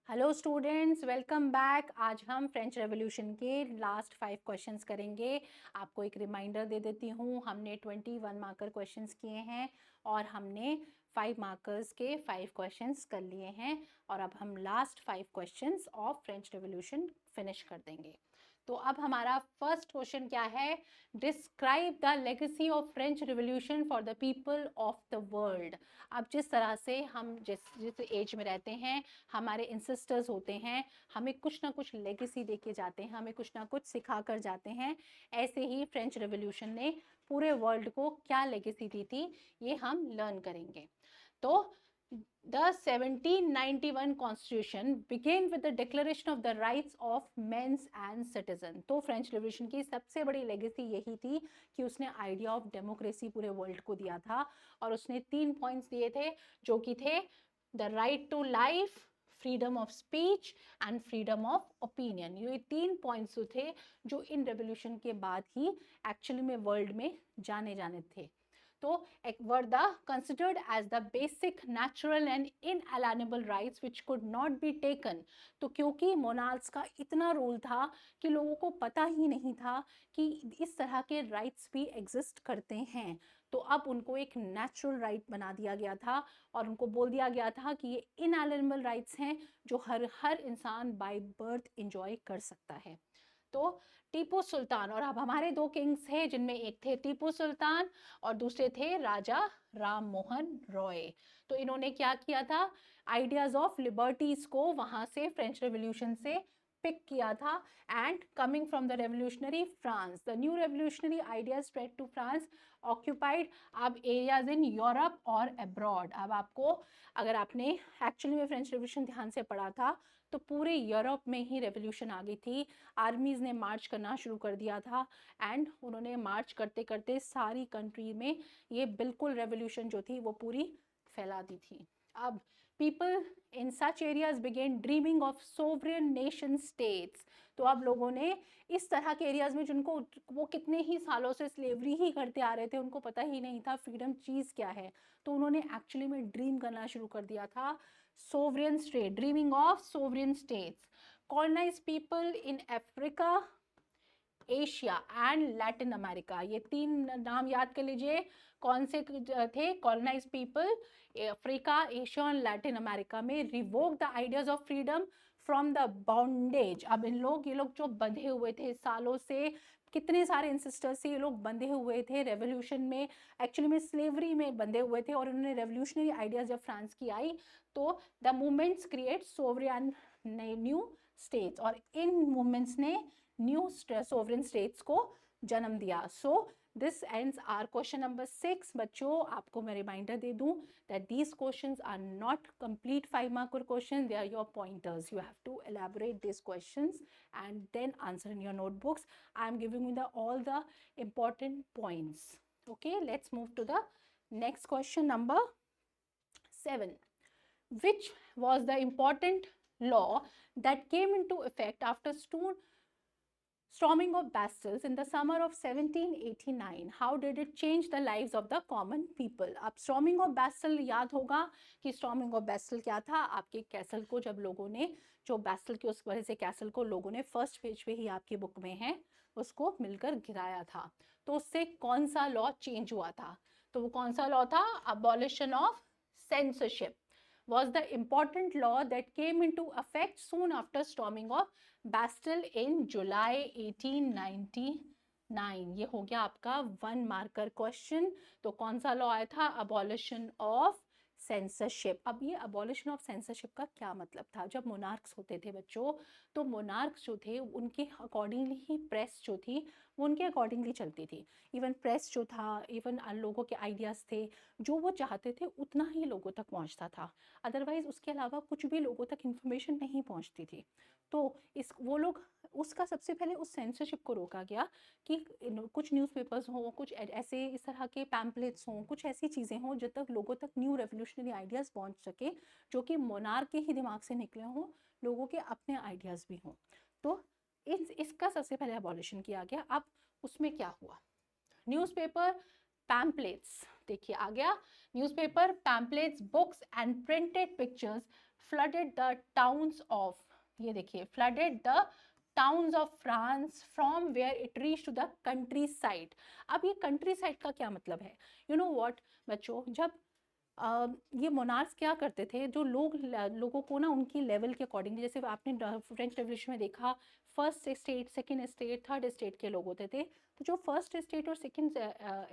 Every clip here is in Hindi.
Hello students, welcome back. आज हम फ्रेंच रेवोल्यूशन के लास्ट 5 क्वेश्चंस करेंगे। आपको एक रिमाइंडर दे देती हूँ, हमने 21 मार्कर क्वेश्चंस किए हैं और हमने 5 मार्कर्स के 5 क्वेश्चंस कर लिए हैं और अब हम last 5 questions of French revolution finish कर देंगे। तो अब हमारा फर्स्ट क्वेश्चन क्या है? Describe the legacy of French revolution for the people of the world. अब जिस तरह से हम जिस एज में रहते हैं, हमारे इंसिस्टर्स होते हैं, हमें कुछ ना कुछ लेगेसी दे के जाते हैं, हमें कुछ ना कुछ सिखा कर जाते हैं। ऐसे ही फ्रेंच रेवोल्यूशन ने पूरे वर्ल्ड को क्या लेगेसी दी थी, ये हम लर्न करेंगे। तो The 1791 Constitution began with the Declaration of the Rights of Men and Citizens। तो फ्रेंच रिवॉल्यूशन की सबसे बड़ी लेगेसी यही थी कि उसने आइडिया ऑफ डेमोक्रेसी पूरे वर्ल्ड को दिया था और उसने 3 पॉइंट्स दिए थे, जो कि थे the right to life, freedom of speech and freedom of opinion. ये 3 पॉइंट्स थे जो इन रेवोल्यूशन के बाद ही एक्चुअली में वर्ल्ड में जाने जाने थे। तो were the considered as the basic natural and inalienable rights which could not be taken। तो क्योंकि मोनार्क्स का इतना रोल था कि लोगों को पता ही नहीं था कि इस तरह के राइट्स भी एग्जिस्ट करते हैं, तो अब उनको एक नेचुरल राइट बना दिया गया था और उनको बोल दिया गया था कि ये इनएलिएनेबल राइट्स हैं जो हर इंसान बाय बर्थ एंजॉय कर सकता है। तो टीपू सुल्तान, और अब हमारे 2 किंग्स हैं जिनमें एक थे टीपू सुल्तान और दूसरे थे राजा राम मोहन रॉय। तो इन्होंने क्या किया था, आइडियाज ऑफ लिबर्टीज को वहां से फ्रेंच रेवोल्यूशन से पिक किया था। And coming from the revolutionary France, the new revolutionary ideas spread to France occupied अब एरियाज इन यूरोप और अब्रॉड। अब आपको, अगर आपने एक्चुअली में फ्रेंच रेवोल्यूशन ध्यान से पढ़ा था, तो पूरे यूरोप में ही रेवोल्यूशन आ गई थी। आर्मीज ने मार्च करना शुरू कर दिया था एंड उन्होंने मार्च करते करते सारी कंट्री में ये बिल्कुल रेवोल्यूशन जो थी वो पूरी फैला दी थी। अब people in such areas began dreaming of sovereign nation states. तो अब लोगों ने इस तरह के एरियाज में, जिनको वो कितने ही सालों से स्लेवरी ही करते आ रहे थे, उनको पता ही नहीं था फ्रीडम चीज़ क्या है, तो उन्होंने एक्चुअली में ड्रीम करना शुरू कर दिया था sovereign state, dreaming of sovereign states. Colonise people in Africa, Asia and Latin America, ये 3 नाम याद कर लीजिए। कौन से थे? कॉलोनाइज पीपल अफ्रीका, एशिया और लैटिन अमेरिका में revoke the ideas of freedom from the bondage. अब ये लोग जो बंधे हुए थे सालों से, कितने सारे इंसिस्टर्स से ये लोग बंधे हुए थे रेवोल्यूशन में, एक्चुअली में स्लेवरी में बंधे हुए थे, और उन्होंने रेवोल्यूशनरी आइडियाज जब फ्रांस की आई तो the movements create sovereign new states, और इन मूवमेंट्स ने न्यू सोवरेन स्टेट्स को जन्म दिया। So this ends our question number 6। बच्चों, आपको मैं रिमाइंडर दे दूं that these questions are not complete 5 marker questions, they are your pointers. You have to elaborate these questions and then answer in your notebooks. I am giving you all the important points. Okay, let's move to the next question number 7. Which was the important law that came into effect after storming of Bastille in the summer of 1789? How did it change the lives of the common people? अब storming of Bastille याद होगा कि storming of Bastille क्या था। आपके कैसल को जब लोगों ने, जो Bastille के उस वजह से कैसल को लोगों ने फर्स्ट पेज पे ही आपकी बुक में है, उसको मिलकर गिराया था। तो उससे कौन सा लॉ चेंज हुआ था? तो वो कौन सा लॉ था? abolition of censorship was the important law that came into effect soon after storming of Bastille in July 1899। ये हो गया आपका 1 मार्कर क्वेश्चन। तो कौन सा लॉ आया था? Abolition of censorship. अब ये अबॉलिशन ऑफ सेंसरशिप का क्या मतलब था? जब मोनार्क्स होते थे बच्चों, तो मोनार्क्स जो थे उनके अकॉर्डिंगली ही प्रेस जो थी वो उनके अकॉर्डिंगली चलती थी। इवन प्रेस जो था, इवन लोगों के आइडियाज़ थे, जो वो चाहते थे उतना ही लोगों तक पहुंचता था। अदरवाइज उसके अलावा कुछ भी लोगों तक इन्फॉर्मेशन नहीं पहुंचती थी। तो वो लोग, उसका सबसे पहले उस सेंसरशिप को रोका गया कि कुछ न्यूज़पेपर्स हों, कुछ ऐसे इस तरह के पैम्पलेट्स हों, कुछ ऐसी चीज़ें हों जब तक लोगों तक न्यू रेवोल्यूशनरी आइडियाज़ पहुंच सके, जो कि मोनार्क के ही दिमाग से निकले हों, लोगों के अपने आइडियाज़ भी हों। तो इसका सबसे पहले अबॉलिशन किया गया। अब उसमें क्या हुआ? न्यूज़पेपर, पैम्पलेट्स, देखिए आ गया newspaper, pamphlets, books and printed pictures flooded the towns of, ये देखिए, flooded the towns of France from where it reach to the countryside. अब ये कंट्री साइड का क्या मतलब है? यू नो व्हाट बच्चों, जब ये मोनार्क्स क्या करते थे, जो लोगों को ना उनकी लेवल के अकॉर्डिंग, जैसे आपने फ्रेंच रेवोल्यूशन में देखा, first state, second state, third state के लोग होते थे। तो जो फर्स्ट स्टेट और सेकंड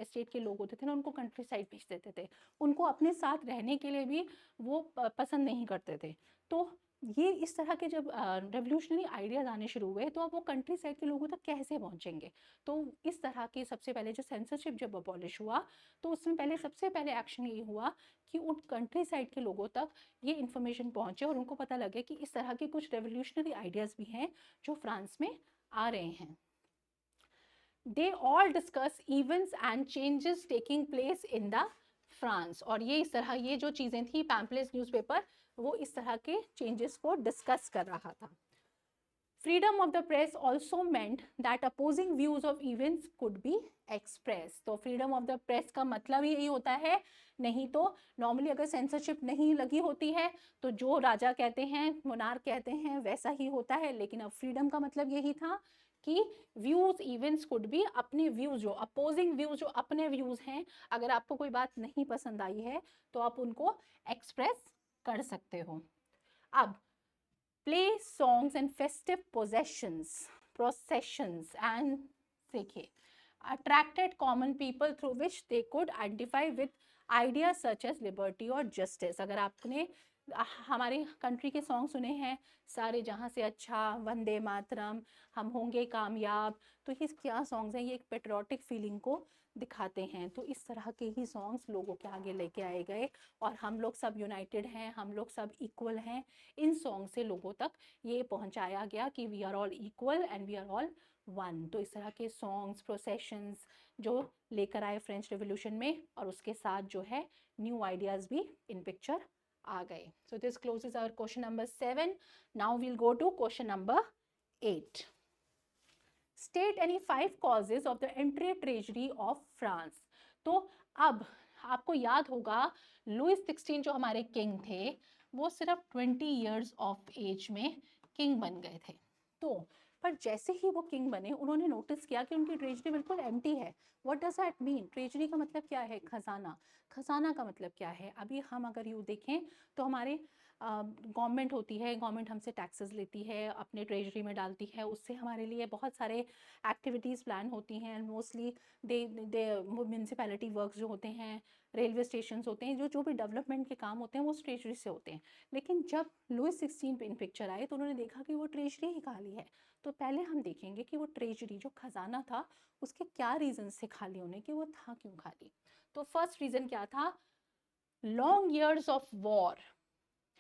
स्टेट के लोग होते थे ना, उनको कंट्री साइड भेज देते थे, उनको अपने साथ रहने के लिए भी वो पसंद नहीं करते थे। तो ये इस तरह के जब रेवोल्यूशनरी आइडियाज़ आने शुरू हुए, तो अब वो कंट्री साइड के लोगों तक कैसे पहुंचेंगे? तो इस तरह के सबसे पहले जो सेंसरशिप जब अबॉलिश हुआ, तो उसमें सबसे पहले एक्शन ये हुआ कि उन कंट्री साइड के लोगों तक ये इन्फॉर्मेशन पहुंचे और उनको पता लगे कि इस तरह के कुछ रेवोल्यूशनरी आइडियाज़ भी हैं जो फ्रांस में आ रहे हैं। They all discuss events and changes taking place in the France. और ये इस तरह, ये जो चीज़ें थी, पैम्पलेट्स, न्यूज़पेपर, वो इस तरह के चेंजेस को डिस्कस कर रहा था। Freedom of the press also meant that opposing views of events could be expressed। तो freedom of the press का मतलब यही होता है। नहीं तो नॉर्मली अगर सेंसरशिप नहीं लगी होती है तो जो राजा कहते हैं, मोनार्क कहते हैं, वैसा ही होता है। लेकिन अब फ्रीडम का मतलब यही था कि व्यूज, इवेंट्स कुड भी, अपने व्यूज, जो अपोजिंग व्यूज, जो अपने व्यूज हैं, अगर आपको कोई बात नहीं पसंद आई है तो आप उनको एक्सप्रेस कर सकते हो। अब play songs and festive processions and देखिए, attracted common people through which they could identify with ideas such as liberty और justice। अगर आपने हमारे कंट्री के सॉन्ग सुने हैं, सारे जहाँ से अच्छा, वंदे मातरम, हम होंगे कामयाब, तो ये क्या सॉन्ग्स हैं? ये एक पेट्रियाटिक फीलिंग को दिखाते हैं। तो इस तरह के ही सॉन्ग्स लोगों के आगे लेके आए गए और हम लोग सब यूनाइटेड हैं, हम लोग सब इक्वल हैं। इन सॉन्ग से लोगों तक ये पहुंचाया गया कि we are all equal and we are all one. तो इस तरह के सॉन्ग्स, प्रोसेशंस जो लेकर आए फ्रेंच रेवोल्यूशन में, और उसके साथ जो है न्यू आइडियाज़ भी इन पिक्चर आ गए। So this closes our question number 7। Now we'll go to question number 8। State any 5 causes of the एंट्री ट्रेजरी ऑफ फ्रांस। तो अब आपको याद होगा, लुइस 16 जो हमारे किंग थे, वो सिर्फ 20 ईयर्स ऑफ एज में किंग बन गए थे। तो पर जैसे ही वो किंग बने, उन्होंने नोटिस किया कि उनकी ट्रेजरी बिल्कुल एम्प्टी है। What does that mean? Treasury का मतलब क्या है? खजाना। खजाना का मतलब क्या है? अभी हम अगर यूँ देखें तो हमारे गवर्नमेंट होती है, गवर्नमेंट हमसे टैक्सेस लेती है, अपने ट्रेजरी में डालती है, उससे हमारे लिए बहुत सारे एक्टिविटीज़ प्लान होती हैं। मोस्टली दे म्यूनसिपैलिटी वर्क्स जो होते हैं, रेलवे स्टेशन होते हैं, जो भी डेवलपमेंट के काम होते हैं, वो ट्रेजरी से होते हैं। लेकिन जब लुइस 16 इन पिक्चर आए तो उन्होंने देखा कि वो ट्रेजरी ही खाली है। तो पहले हम देखेंगे कि वो ट्रेजरी, जो खजाना था, उसके क्या रीज़न से खाली होने के, वो था क्यों खाली। तो फर्स्ट रीज़न क्या था? Long years of war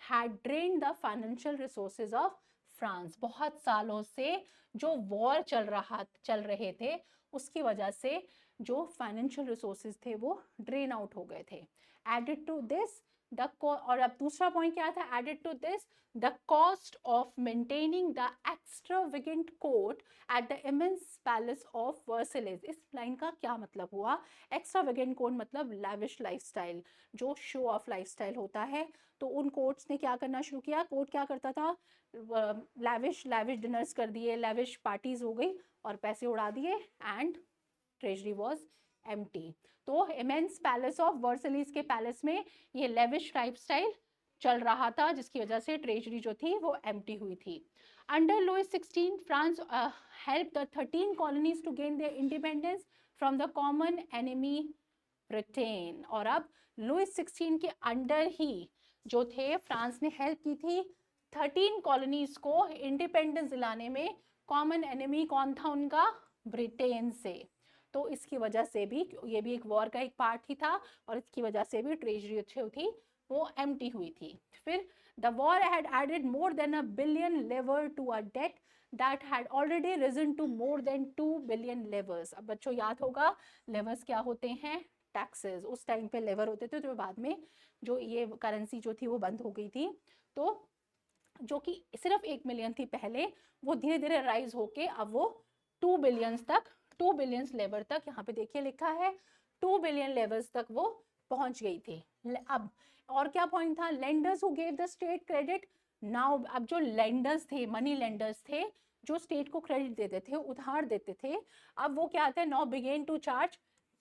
had drained the financial resources of France। बहुत सालों से जो वॉर चल रहे थे, उसकी वजह से जो फाइनेंशियल रिसोर्सेज थे वो ड्रेन आउट हो गए थे। एडेड टू दिस और अब दूसरा पॉइंट क्या था? Added to this the cost of maintaining the extravagant court at the immense palace of Versailles. इस लाइन का क्या मतलब हुआ? एक्स्ट्रावेगेंट कोर्ट मतलब लैविश लाइफस्टाइल, जो शो ऑफ लाइफस्टाइल होता है। तो उन कोर्ट्स ने क्या करना शुरू किया? कोर्ट क्या करता था? लैविश डिनर्स कर दिए, लैविश पार्टीज हो गई और पैसे उड़ा दिए, एंड ट्रेजरी वॉज एम्प्टी। तो इमेंस पैलेस ऑफ वर्सेलिस के पैलेस में ये लेविश लाइफस्टाइल चल रहा था, जिसकी वजह से ट्रेजरी जो थी वो एम्प्टी हुई थी। Under Louis 16 France help the 13 colonies to gain their independence from the common enemy Britain. और अब लुइस 16 के अंडर ही जो थे, फ्रांस ने हेल्प की थी 13 कॉलोनीज को इंडिपेंडेंस दिलाने में। कॉमन एनिमी कौन था उनका? ब्रिटेन से। तो इसकी वजह से भी, ये भी एक वॉर का एक पार्ट ही था, और इसकी वजह से भी ट्रेजरी जो थी वो एम्प्टी हुई थी। फिर the war had added more than $1 billion to a debt that had already risen to more than $2 billion livres. अब बच्चों याद होगा, लेवर्स क्या होते हैं? टैक्सेस। उस टाइम पे लेवर होते थे, जो बाद में जो ये करेंसी जो थी वो बंद हो गई थी। तो जो कि सिर्फ 1 मिलियन थी पहले, वो धीरे धीरे राइज होके अब वो 2 बिलियंस तक, 2 बिलियंस लेवर तक, यहाँ पे देखिए लिखा है 2 बिलियन लेवर्स तक वो पहुंच गई थी। अब और क्या पॉइंट था, lenders who gave the state credit now, अब जो लेंडर्स थे, मनी लेंडर्स थे, जो स्टेट को क्रेडिट देते थे, उधार देते थे, अब वो क्या आते हैं, now begin to charge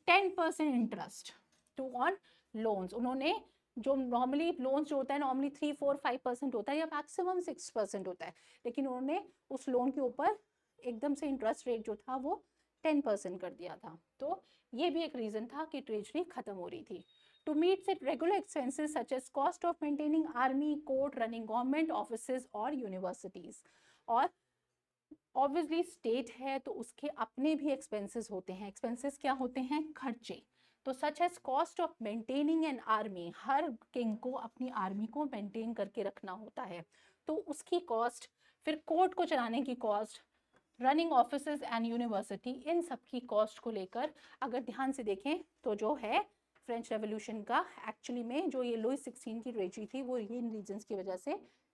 10% interest to on loans. उन्होंने जो नॉर्मली लोन्स जो होता है नॉर्मली 3, 4, 5% होता है या मैक्सिमम 6% होता है, लेकिन उन्होंने उस लोन के ऊपर एकदम से इंटरेस्ट रेट जो था वो 10% कर दिया था। तो ये भी एक रीजन था कि ट्रेजरी खत्म हो रही थी। To meet its regular expenses such as cost of maintaining army, court, running government offices or universities. और ऑब्वियसली स्टेट है तो उसके अपने भी एक्सपेंसेस होते हैं। एक्सपेंसेस क्या होते हैं, खर्चे। तो such as cost of maintaining an army, हर किंग को अपनी आर्मी को मेंटेन करके रखना होता है, तो उसकी कॉस्ट, फिर कोर्ट को चलाने की cost, running offices and university, इन सब की कॉस्ट को लेकर अगर ध्यान से देखें तो जो है फ्रेंच रेवोल्यूशन का एक्चुअली में जो ये लुई 16 की ट्रेजरी थी वो इन रीजंस की वजह से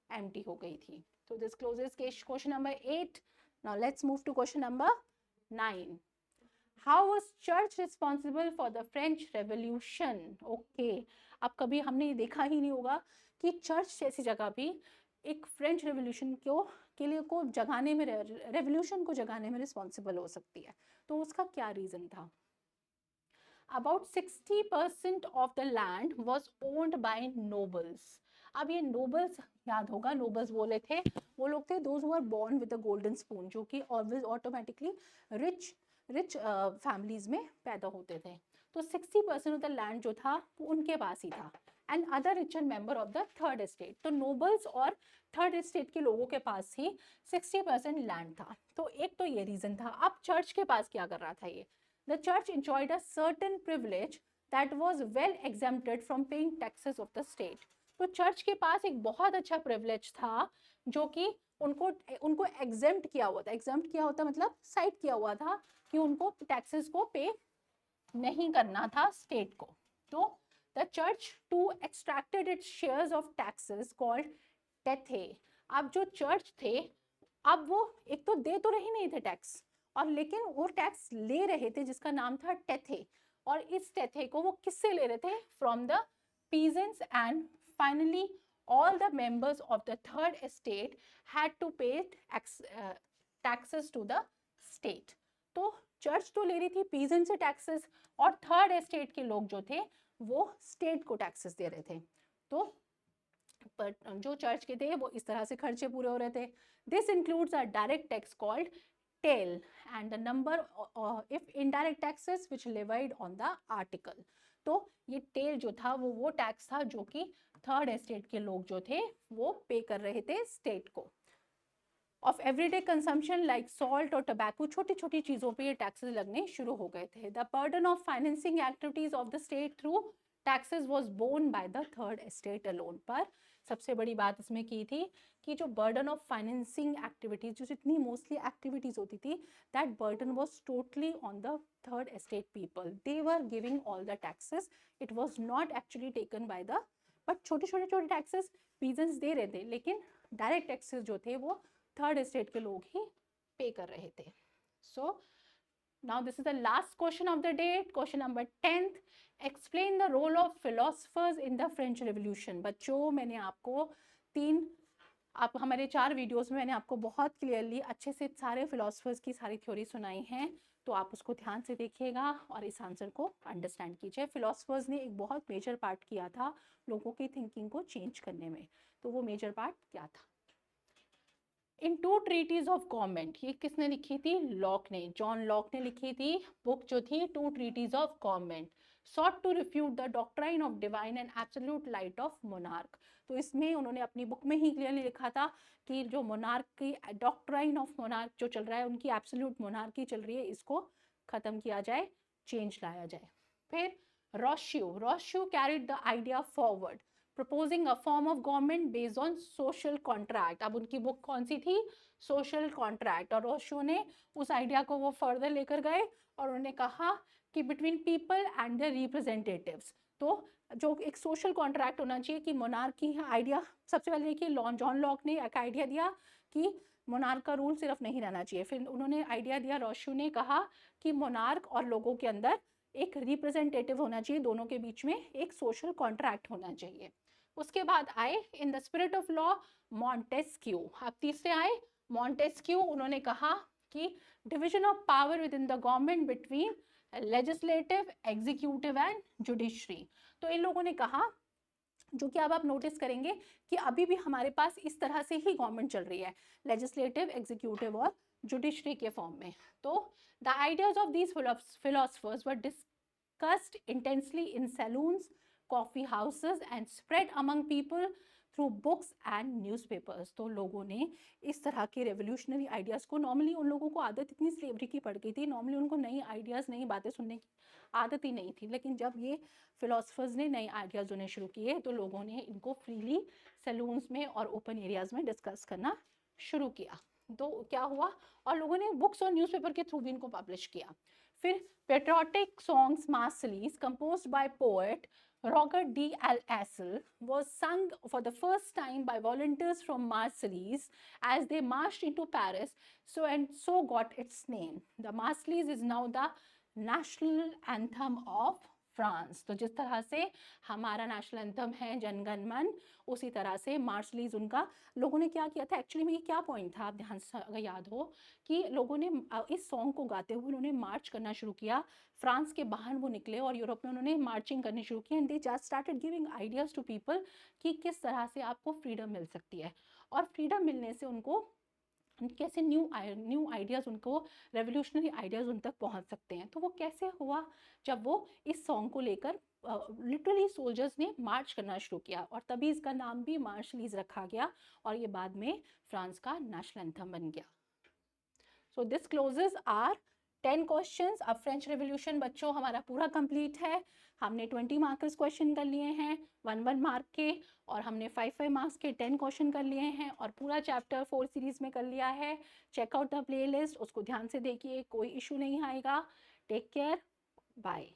एम्प्टी हो गई थी। तो this closes question number 8। Now let's move to question number 9। How was church responsible for the French Revolution? Okay, अब कभी हमने ये देखा ही नहीं होगा कि चर्च जैसी जगह भी एक फ्रेंच रेवोल्यूशन के लिए को जगाने में, रेवोल्यूशन को जगाने में रिस्पॉन्सिबल हो सकती है। तो उसका क्या रीजन था? About 60% of the land was owned by nobles. अब ये nobles याद होगा, nobles बोले थे वो लोग थे those who are born with a golden spoon, जो कि always automatically rich families में पैदा होते थे। तो 60% of the land जो था वो उनके पास ही था, and other richer member of the third estate। तो nobles और थर्ड estate के लोगों के पास ही 60% land था। तो एक तो ये रीजन था। अब चर्च के पास क्या कर रहा था ये? The church enjoyed a certain privilege that was well exempted from paying taxes of the state. तो चर्च के पास एक बहुत अच्छा प्रिविलेज था जो कि उनको एग्जेम्प्ट किया हुआ था। एग्जेम्प्ट किया होता मतलब साइड किया हुआ था कि उनको टैक्सेस को पे नहीं करना था स्टेट को। तो the church to extracted its shares of taxes called tithe. अब जो चर्च थे, अब वो एक तो दे तो रहे नहीं थे टैक्स, और लेकिन वो टैक्स ले रहे थे जिसका नाम था टेथे। और इस टेथे को वो किससे ले रहे थे? From the peasants, and finally all the members of the third estate had to pay taxes to the state। तो चर्च तो ले रही थी पीजेंट से टैक्सेस, और थर्ड एस्टेट के लोग जो थे वो स्टेट को टैक्सेस दे रहे थे। तो जो चर्च के थे वो इस तरह से खर्चे पूरे हो रहे थे। This includes a direct tax called taille and the number if indirect taxes which levied on the article. तो ये टेल जो था वो टैक्स था जो कि थर्ड एस्टेट के लोग जो थे वो पे कर रहे थे स्टेट को। Of everyday consumption like salt और टबैको, छोटी छोटी चीज़ों पे ये टैक्सेस लगने शुरू हो गए थे। The burden of financing activities of the state through taxes was borne by the third estate alone. पर सबसे बड़ी बात इसमें की थी कि जो बर्डन ऑफ फाइनेंसिंग एक्टिविटीज, जो जितनी मोस्टली एक्टिविटीज होती थी, that burden was totally on the third estate people. They were giving all the taxes, it was not actually taken by the, but छोटे टैक्सेस पीजेंट्स दे रहे थे, लेकिन डायरेक्ट टैक्सेस जो थे वो थर्ड एस्टेट के लोग ही पे कर रहे थे। So now this is the last question of the day, question number 10th। Explain the role of philosophers in the French revolution. बच्चों, मैंने आपको आप हमारे 4 वीडियोस में मैंने आपको बहुत क्लियरली अच्छे से सारे फिलोसफर्स की सारी थ्योरी सुनाई हैं, तो आप उसको ध्यान से देखिएगा और इस आंसर को अंडरस्टैंड कीजिए। फिलोसफर्स ने एक बहुत मेजर पार्ट किया था लोगों की थिंकिंग को चेंज करने में। तो वो मेजर पार्ट क्या था? इन 2 ट्रीटीज ऑफ गवर्नमेंट, ये किसने लिखी थी? लॉक ने, जॉन लॉक ने लिखी थी बुक जो थी 2 treaties of government. sought to refute the doctrine of divine and absolute right of monarch। तो इसमें उन्होंने अपनी बुक में ही क्लियरली लिखा था कि जो मोनार्क की डॉक्ट्राइन ऑफ मोनार्क जो चल रहा है, उनकी एब्सोल्यूट मोनार्की चल रही है, इसको खत्म किया जाए, चेंज लाया जाए। फिर रोशियो carried the idea forward, proposing a form of government based on social contract। अब उनकी बुक कौन सी थी? Social contract. और रोशियो ने उस आइडिया को वो फर्दर लेकर गए और उन्होंने कहा कि between people and the representatives, तो जो एक सोशल कॉन्ट्रैक्ट होना चाहिए कि मोनार्की आइडिया, सबसे पहले देखिए जॉन लॉक ने एक आइडिया दिया कि मोनार्क का रूल सिर्फ नहीं रहना चाहिए। फिर उन्होंने आइडिया दिया, रोशियो ने कहा कि मोनार्क और लोगों के अंदर एक रिप्रेजेंटेटिव होना चाहिए, दोनों के बीच में एक सोशल कॉन्ट्रैक्ट होना चाहिए। उसके बाद आए in the spirit of law Montesquieu. अब तीसरे आए मॉन्टेस्क्यू, उन्होंने कहा कि division of power with in the government between legislative, executive and judiciary. तो इन लोगों ने कहा, जो कि अब आप नोटिस करेंगे कि अभी भी हमारे पास इस तरह से ही गवर्नमेंट चल रही है, लेजिस्लेटिव, एग्जीक्यूटिव और जुडिशरी के फॉर्म में। तो the ideas of these philosophers were discussed intensely in saloons, coffee houses and spread among people through books and newspapers. तो लोगों ने इस तरह के रेवोल्यूशनरी आइडियाज़ को, नॉर्मली उन लोगों को आदत इतनी स्लेवरी की पड़ गई थी, नॉर्मली उनको नई आइडियाज़, नई बातें सुनने की आदत ही नहीं थी, लेकिन जब ये फिलोसफर्स ने नए आइडियाज़ होने शुरू किए तो लोगों ने इनको फ्रीली सैलून्स में और ओपन एरियाज़ में डिस्कस करना शुरू किया। तो क्या हुआ, और लोगों ने बुक्स और न्यूज़पेपर के थ्रू भी इनको पब्लिश किया। फिर patriotic songs martial lays composed by poet Robert D. Astle was sung for the first time by volunteers from Marseilles as they marched into Paris, so got its name. The Marseillaise is now the national anthem of France. तो जिस तरह से हमारा नेशनल एंथम है जनगण मन, उसी तरह से मार्शलीज उनका, लोगों ने क्या किया था, एक्चुअली में ये क्या पॉइंट था, आप ध्यान से अगर याद हो, कि लोगों ने इस सॉन्ग को गाते हुए उन्होंने मार्च करना शुरू किया, फ्रांस के बाहर वो निकले और यूरोप में उन्होंने मार्चिंग करनी शुरू की, and they just started giving ideas to people कि किस तरह से आपको फ्रीडम मिल सकती है। और फ्रीडम मिलने से उनको कैसे न्यू आइडियाज़, उनको रेवोल्यूशनरी आइडियाज़ उन तक पहुंच सकते हैं। तो वो कैसे हुआ, जब वो इस सॉन्ग को लेकर लिटरली सोल्जर्स ने मार्च करना शुरू किया, और तभी इसका नाम भी मार्शलीज रखा गया और ये बाद में फ्रांस का नेशनल एंथम बन गया। So this closes our 10 questions. अब फ्रेंच रेवोल्यूशन बच्चों हमारा पूरा कंप्लीट है। हमने 20 मार्क्स क्वेश्चन कर लिए हैं 1 मार्क के, और हमने 5 मार्क्स के 10 क्वेश्चन कर लिए हैं, और पूरा चैप्टर 4 सीरीज में कर लिया है। चेकआउट द प्लेलिस्ट, उसको ध्यान से देखिए, कोई इशू नहीं आएगा। Take care, bye.